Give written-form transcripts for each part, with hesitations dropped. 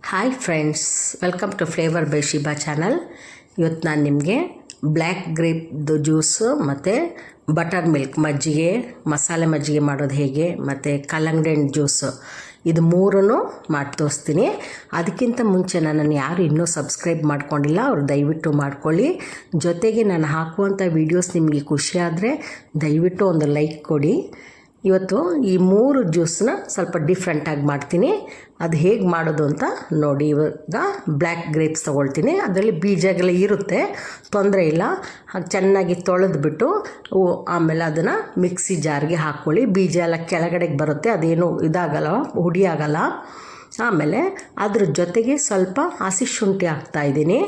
Hi friends, welcome to flavour by Shiba channel. ಇವತ್ತು ನಾನು ನಿಮಗೆ ಬ್ಲ್ಯಾಕ್ ಗ್ರೇಪ್ದು ಜ್ಯೂಸು ಮತ್ತು ಬಟರ್ ಮಿಲ್ಕ್ ಮಜ್ಜಿಗೆ, ಮಸಾಲೆ ಮಜ್ಜಿಗೆ ಮಾಡೋದು ಹೇಗೆ, ಮತ್ತು ಕಲ್ಲಂಗಡಿ ಹಣ್ಣು ಜ್ಯೂಸು ಇದು ಮೂರನ್ನು ಮಾಡಿ ತೋರಿಸ್ತೀನಿ. ಅದಕ್ಕಿಂತ ಮುಂಚೆ ನನ್ನನ್ನು ಯಾರು ಇನ್ನೂ ಸಬ್ಸ್ಕ್ರೈಬ್ ಮಾಡ್ಕೊಂಡಿಲ್ಲ ಅವ್ರು ದಯವಿಟ್ಟು ಮಾಡ್ಕೊಳ್ಳಿ. ಜೊತೆಗೆ ನಾನು ಹಾಕುವಂಥ ವೀಡಿಯೋಸ್ ನಿಮಗೆ ಖುಷಿಯಾದರೆ ದಯವಿಟ್ಟು ಒಂದು ಲೈಕ್ ಕೊಡಿ. ಇವತ್ತು ಈ ಮೂರು ಜ್ಯೂಸನ್ನ ಸ್ವಲ್ಪ ಡಿಫ್ರೆಂಟಾಗಿ ಮಾಡ್ತೀನಿ. ಅದು ಹೇಗೆ ಮಾಡೋದು ಅಂತ ನೋಡಿ. ಇವಾಗ ಬ್ಲ್ಯಾಕ್ ಗ್ರೇಪ್ಸ್ ತೊಗೊಳ್ತೀನಿ. ಅದರಲ್ಲಿ ಬೀಜಗಳು ಇರುತ್ತೆ, ತೊಂದರೆ ಇಲ್ಲ. ಹಾಗೆ ಚೆನ್ನಾಗಿ ತೊಳೆದ್ಬಿಟ್ಟು ಆಮೇಲೆ ಅದನ್ನು ಮಿಕ್ಸಿ ಜಾರ್ಗೆ ಹಾಕ್ಕೊಳ್ಳಿ. ಬೀಜ ಎಲ್ಲ ಕೆಳಗಡೆಗೆ ಬರುತ್ತೆ, ಅದೇನು ಇದಾಗಲ್ಲ, ಹುಡಿ ಆಗಲ್ಲ. ಆಮೇಲೆ ಅದ್ರ ಜೊತೆಗೆ ಸ್ವಲ್ಪ ಹಸಿ ಶುಂಠಿ ಹಾಕ್ತಾಯಿದ್ದೀನಿ,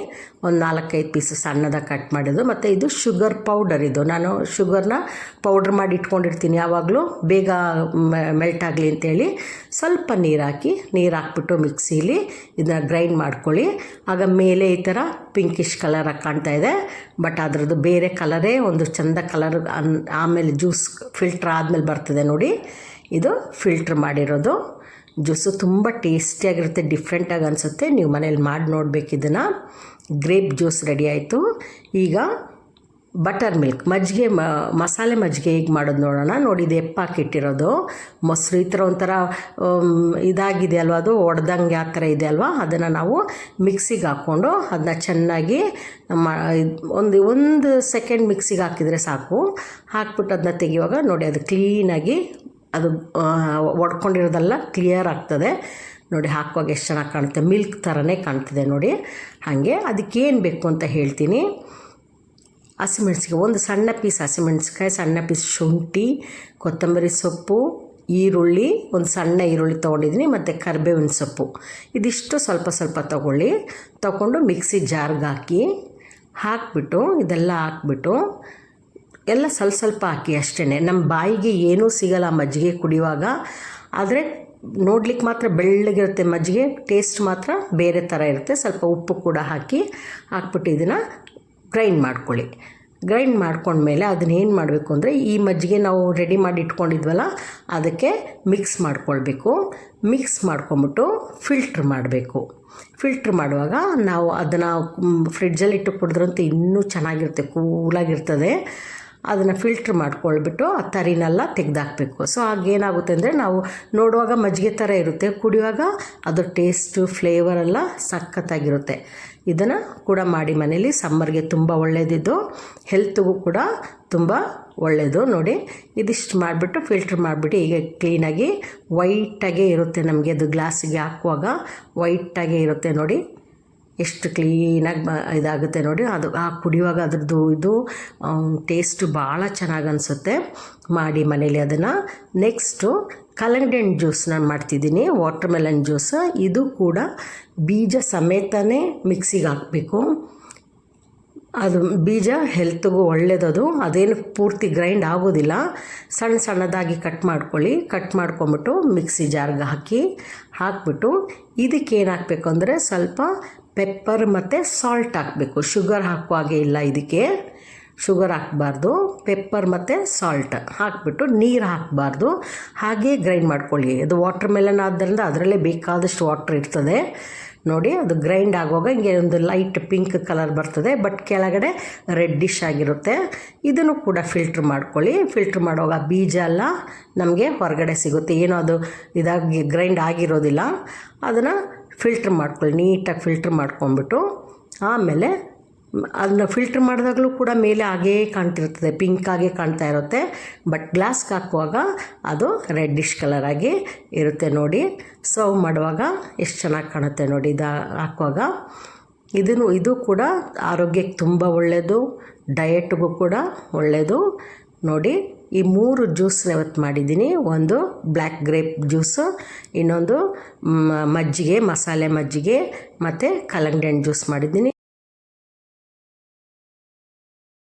ಒಂದು 4-5 ಪೀಸು ಸಣ್ಣದಾಗಿ ಕಟ್ ಮಾಡಿದ್ದು. ಮತ್ತು ಇದು ಶುಗರ್ ಪೌಡರ್. ಇದು ನಾನು ಶುಗರ್ನ ಪೌಡ್ರ್ ಮಾಡಿ ಇಟ್ಕೊಂಡಿರ್ತೀನಿ, ಯಾವಾಗಲೂ ಬೇಗ ಮೆಲ್ಟ್ ಆಗಲಿ ಅಂತೇಳಿ. ಸ್ವಲ್ಪ ನೀರು ಹಾಕ್ಬಿಟ್ಟು ಮಿಕ್ಸೀಲಿ ಇದನ್ನ ಗ್ರೈಂಡ್ ಮಾಡ್ಕೊಳ್ಳಿ. ಆಗ ಮೇಲೆ ಈ ಥರ ಪಿಂಕಿಶ್ ಕಲರಾಗಿ ಕಾಣ್ತಾ ಇದೆ, ಬಟ್ ಅದರದ್ದು ಬೇರೆ ಕಲರೇ ಒಂದು ಚೆಂದ ಕಲರ್. ಆಮೇಲೆ ಜ್ಯೂಸ್ ಫಿಲ್ಟ್ರ್ ಆದಮೇಲೆ ಬರ್ತದೆ ನೋಡಿ, ಇದು ಫಿಲ್ಟ್ರ್ ಮಾಡಿರೋದು ಜ್ಯೂಸು. ತುಂಬ ಟೇಸ್ಟಿಯಾಗಿರುತ್ತೆ, ಡಿಫ್ರೆಂಟಾಗಿ ಅನಿಸುತ್ತೆ. ನೀವು ಮನೇಲಿ ಮಾಡಿ ನೋಡಬೇಕು ಇದನ್ನು. ಗ್ರೇಪ್ ಜ್ಯೂಸ್ ರೆಡಿ ಆಯಿತು. ಈಗ ಬಟರ್ ಮಿಲ್ಕ್ ಮಜ್ಜಿಗೆ, ಮಸಾಲೆ ಮಜ್ಜಿಗೆ ಹೇಗೆ ಮಾಡೋದು ನೋಡೋಣ. ನೋಡಿ, ಇದು ಹಾಕಿಟ್ಟಿರೋದು ಮೊಸರು ಈ ಥರ ಒಂಥರ ಇದಾಗಿದೆ ಅಲ್ವ, ಅದು ಒಡೆದಂಗೆ ಆ ಥರ ಇದೆ ಅಲ್ವ. ಅದನ್ನು ನಾವು ಮಿಕ್ಸಿಗೆ ಹಾಕ್ಕೊಂಡು ಅದನ್ನ ಚೆನ್ನಾಗಿ ಒಂದು ಸೆಕೆಂಡ್ ಮಿಕ್ಸಿಗೆ ಹಾಕಿದರೆ ಸಾಕು. ಹಾಕ್ಬಿಟ್ಟು ಅದನ್ನ ತೆಗೆಯುವಾಗ ನೋಡಿ, ಅದು ಕ್ಲೀನಾಗಿ ಅದು ಒಡ್ಕೊಂಡಿರೋದೆಲ್ಲ ಕ್ಲಿಯರ್ ಆಗ್ತದೆ ನೋಡಿ. ಹಾಕುವಾಗ ಎಷ್ಟು ಚೆನ್ನಾಗಿ ಕಾಣುತ್ತೆ, ಮಿಲ್ಕ್ ಥರನೇ ಕಾಣ್ತಿದೆ ನೋಡಿ. ಹಾಗೆ ಅದಕ್ಕೇನು ಬೇಕು ಅಂತ ಹೇಳ್ತೀನಿ. ಹಸಿಮೆಣ್ಸಿಕಾಯಿ, ಒಂದು ಸಣ್ಣ ಪೀಸ್ ಹಸಿಮೆಣ್ಸಿಕಾಯಿ, ಸಣ್ಣ ಪೀಸ್ ಶುಂಠಿ, ಕೊತ್ತಂಬರಿ ಸೊಪ್ಪು, ಈರುಳ್ಳಿ, ಒಂದು ಸಣ್ಣ ಈರುಳ್ಳಿ ತೊಗೊಂಡಿದ್ದೀನಿ, ಮತ್ತು ಕರಿಬೇವಿನ ಸೊಪ್ಪು. ಇದಿಷ್ಟು ಸ್ವಲ್ಪ ತೊಗೊಂಡು ಮಿಕ್ಸಿ ಜಾರ್ಗೆ ಹಾಕಿಬಿಟ್ಟು ಇದೆಲ್ಲ ಹಾಕ್ಬಿಟ್ಟು ಎಲ್ಲ ಸ್ವಲ್ಪ ಹಾಕಿ ಅಷ್ಟೇ. ನಮ್ಮ ಬಾಯಿಗೆ ಏನೂ ಸಿಗಲ್ಲ ಮಜ್ಜಿಗೆ ಕುಡಿಯುವಾಗ, ಆದರೆ ನೋಡ್ಲಿಕ್ಕೆ ಮಾತ್ರ ಬೆಳ್ಳಗಿರುತ್ತೆ ಮಜ್ಜಿಗೆ, ಟೇಸ್ಟ್ ಮಾತ್ರ ಬೇರೆ ಥರ ಇರುತ್ತೆ. ಸ್ವಲ್ಪ ಉಪ್ಪು ಕೂಡ ಹಾಕ್ಬಿಟ್ಟು ಇದನ್ನು ಗ್ರೈಂಡ್ ಮಾಡ್ಕೊಳ್ಳಿ. ಗ್ರೈಂಡ್ ಮಾಡ್ಕೊಂಡ್ಮೇಲೆ ಅದನ್ನೇನು ಮಾಡಬೇಕು ಅಂದರೆ, ಈ ಮಜ್ಜಿಗೆ ನಾವು ರೆಡಿ ಮಾಡಿ ಇಟ್ಕೊಂಡಿದ್ವಲ್ಲ ಅದಕ್ಕೆ ಮಿಕ್ಸ್ ಮಾಡ್ಕೊಳ್ಬೇಕು. ಮಿಕ್ಸ್ ಮಾಡ್ಕೊಂಬಿಟ್ಟು ಫಿಲ್ಟ್ರ್ ಮಾಡಬೇಕು. ಫಿಲ್ಟ್ರ್ ಮಾಡುವಾಗ ನಾವು ಅದನ್ನು ಫ್ರಿಡ್ಜಲ್ಲಿ ಇಟ್ಟು ಕುಡಿದ್ರಂತೂ ಇನ್ನೂ ಚೆನ್ನಾಗಿರುತ್ತೆ, ಕೂಲಾಗಿರ್ತದೆ. ಅದನ್ನು ಫಿಲ್ಟ್ರ್ ಮಾಡ್ಕೊಳ್ಬಿಟ್ಟು ಆ ತರಿನೆಲ್ಲ ತೆಗೆದಾಕಬೇಕು. ಸೊ ಆಗೇನಾಗುತ್ತೆ ಅಂದರೆ, ನಾವು ನೋಡುವಾಗ ಮಜ್ಜಿಗೆ ಥರ ಇರುತ್ತೆ, ಕುಡಿಯುವಾಗ ಅದು ಟೇಸ್ಟು ಫ್ಲೇವರೆಲ್ಲ ಸಖತ್ತಾಗಿರುತ್ತೆ. ಇದನ್ನು ಕೂಡ ಮಾಡಿ ಮನೇಲಿ. ಸಮ್ಮರ್ಗೆ ತುಂಬ ಒಳ್ಳೆಯದಿದ್ದು, ಹೆಲ್ತ್ಗೂ ಕೂಡ ತುಂಬ ಒಳ್ಳೆಯದು ನೋಡಿ. ಇದಿಷ್ಟು ಮಾಡಿಬಿಟ್ಟು ಫಿಲ್ಟ್ರ್ ಮಾಡಿಬಿಟ್ಟು ಈಗ ಕ್ಲೀನಾಗಿ ವೈಟಾಗೇ ಇರುತ್ತೆ ನಮಗೆ. ಅದು ಗ್ಲಾಸಿಗೆ ಹಾಕುವಾಗ ವೈಟಾಗೇ ಇರುತ್ತೆ ನೋಡಿ, ಎಷ್ಟು ಕ್ಲೀನಾಗಿ ಇದಾಗುತ್ತೆ ನೋಡಿ. ಅದು ಕುಡಿಯುವಾಗ ಅದ್ರದ್ದು ಇದು ಟೇಸ್ಟು ಭಾಳ ಚೆನ್ನಾಗಿ ಅನಿಸುತ್ತೆ. ಮಾಡಿ ಮನೇಲಿ ಅದನ್ನು. ನೆಕ್ಸ್ಟು ಕಲ್ಲಂಗಡಿ ಹಣ್ಣು ಜ್ಯೂಸ್ ನಾನು ಮಾಡ್ತಿದ್ದೀನಿ, ವಾಟರ್ ಮೆಲನ್ ಜ್ಯೂಸ್. ಇದು ಕೂಡ ಬೀಜ ಸಮೇತನೇ ಮಿಕ್ಸಿಗೆ ಹಾಕಬೇಕು. ಅದು ಬೀಜ ಹೆಲ್ತ್ಗೂ ಒಳ್ಳೆಯದದು, ಅದೇನು ಪೂರ್ತಿ ಗ್ರೈಂಡ್ ಆಗೋದಿಲ್ಲ. ಸಣ್ಣದಾಗಿ ಕಟ್ ಮಾಡ್ಕೊಳ್ಳಿ. ಕಟ್ ಮಾಡ್ಕೊಂಬಿಟ್ಟು ಮಿಕ್ಸಿ ಜಾರ್ಗೆ ಹಾಕಿಬಿಟ್ಟು ಇದಕ್ಕೇನು ಹಾಕಬೇಕು ಅಂದರೆ, ಸ್ವಲ್ಪ ಪೆಪ್ಪರ್ ಮತ್ತು ಸಾಲ್ಟ್ ಹಾಕಬೇಕು. ಶುಗರ್ ಹಾಕುವಾಗೆ ಇಲ್ಲ, ಇದಕ್ಕೆ ಶುಗರ್ ಹಾಕಬಾರ್ದು. ಪೆಪ್ಪರ್ ಮತ್ತು ಸಾಲ್ಟ್ ಹಾಕಿಬಿಟ್ಟು ನೀರು ಹಾಕಬಾರ್ದು, ಹಾಗೇ ಗ್ರೈಂಡ್ ಮಾಡ್ಕೊಳ್ಳಿ. ಅದು ವಾಟರ್ ಮೆಲನ್ ಆದ್ದರಿಂದ ಅದರಲ್ಲೇ ಬೇಕಾದಷ್ಟು ವಾಟ್ರ್ ಇರ್ತದೆ ನೋಡಿ. ಅದು ಗ್ರೈಂಡ್ ಆಗುವಾಗ ಹಿಂಗೆ ಒಂದು ಲೈಟ್ ಪಿಂಕ್ ಕಲರ್ ಬರ್ತದೆ, ಬಟ್ ಕೆಳಗಡೆ ರೆಡ್ಡಿಶ್ ಆಗಿರುತ್ತೆ. ಇದನ್ನು ಕೂಡ ಫಿಲ್ಟ್ರ್ ಮಾಡ್ಕೊಳ್ಳಿ. ಫಿಲ್ಟ್ರ್ ಮಾಡುವಾಗ ಬೀಜ ಎಲ್ಲ ನಮಗೆ ಹೊರಗಡೆ ಸಿಗುತ್ತೆ, ಏನೋ ಅದು ಇದಾಗಿ ಗ್ರೈಂಡ್ ಆಗಿರೋದಿಲ್ಲ. ಅದನ್ನು ಫಿಲ್ಟ್ರ್ ಮಾಡ್ಕೊಳ್ಳಿ, ನೀಟಾಗಿ ಫಿಲ್ಟ್ರ್ ಮಾಡ್ಕೊಂಬಿಟ್ಟು ಆಮೇಲೆ ಅದನ್ನ ಫಿಲ್ಟ್ರ್ ಮಾಡಿದಾಗಲೂ ಕೂಡ ಮೇಲೆ ಹಾಗೇ ಕಾಣ್ತಿರ್ತದೆ, ಪಿಂಕಾಗೇ ಕಾಣ್ತಾ ಇರುತ್ತೆ. ಬಟ್ ಗ್ಲಾಸ್ಗೆ ಹಾಕುವಾಗ ಅದು ರೆಡ್ಡಿಶ್ ಕಲರಾಗಿ ಇರುತ್ತೆ ನೋಡಿ. ಸರ್ವ್ ಮಾಡುವಾಗ ಎಷ್ಟು ಚೆನ್ನಾಗಿ ಕಾಣುತ್ತೆ ನೋಡಿ ಇದು ಹಾಕುವಾಗ. ಇದು ಕೂಡ ಆರೋಗ್ಯಕ್ಕೆ ತುಂಬ ಒಳ್ಳೆಯದು, ಡಯೆಟ್ಗೂ ಕೂಡ ಒಳ್ಳೆಯದು ನೋಡಿ. ಈ 3 ಜ್ಯೂಸ್ನ ಇವತ್ತು ಮಾಡಿದ್ದೀನಿ. ಒಂದು ಬ್ಲ್ಯಾಕ್ ಗ್ರೇಪ್ ಜ್ಯೂಸು, ಇನ್ನೊಂದು ಮಜ್ಜಿಗೆ, ಮಸಾಲೆ ಮಜ್ಜಿಗೆ, ಮತ್ತು ಕಲ್ಲಂಗಡಿ ಹಣ್ಣು ಜ್ಯೂಸ್ ಮಾಡಿದ್ದೀನಿ.